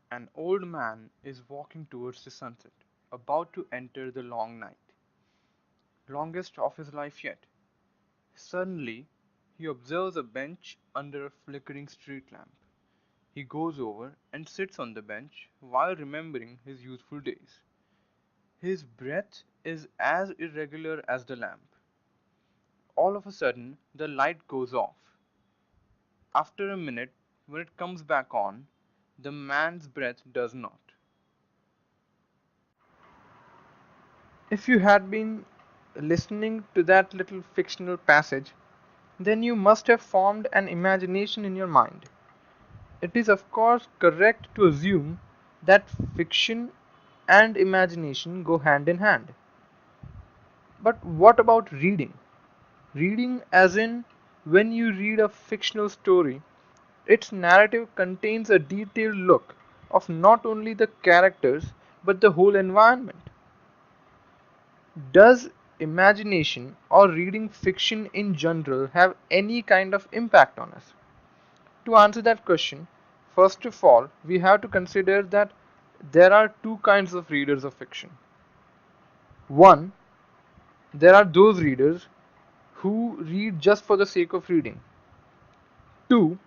An old man is walking towards the sunset, about to enter the long night, longest of his life yet. Suddenly, he observes a bench under a flickering street lamp. He goes over and sits on the bench while remembering his youthful days. His breath is as irregular as the lamp. All of a sudden, the light goes off. After a minute, when it comes back on, the man's breath does not. If you had been listening to that little fictional passage, then you must have formed an imagination in your mind. It is, of course, correct to assume that fiction and imagination go hand in hand. But what about reading? Reading, as in when you read a fictional story, its narrative contains a detailed look of not only the characters but the whole environment. Does imagination or reading fiction in general have any kind of impact on us? To answer that question, first of all, we have to consider that there are two kinds of readers of fiction. One, there are those readers who read just for the sake of reading. Two,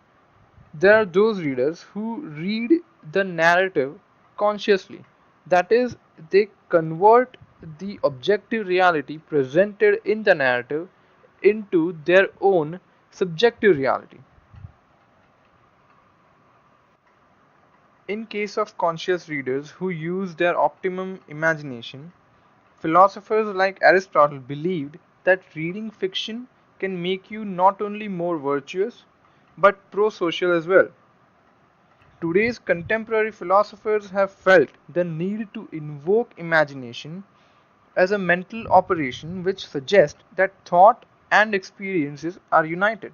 there are those readers who read the narrative consciously. That is, they convert the objective reality presented in the narrative into their own subjective reality. In case of conscious readers who use their optimum imagination, philosophers like Aristotle believed that reading fiction can make you not only more virtuous but pro-social as well. Today's contemporary philosophers have felt the need to invoke imagination as a mental operation which suggests that thought and experiences are united.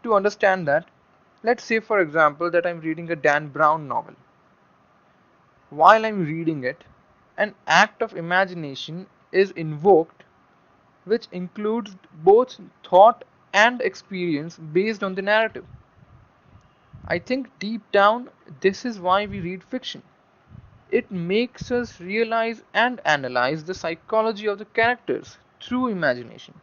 To understand that, let's say for example that I'm reading a Dan Brown novel. While I'm reading it, an act of imagination is invoked which includes both thought and experience based on the narrative. I think deep down this is why we read fiction. It makes us realize and analyze the psychology of the characters through imagination.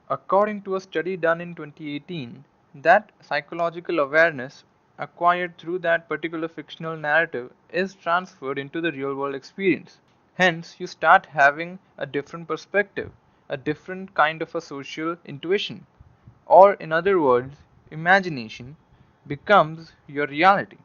According to a study done in 2018, that psychological awareness acquired through that particular fictional narrative is transferred into the real world experience. Hence, you start having a different perspective, a different kind of a social intuition, or in other words, imagination becomes your reality.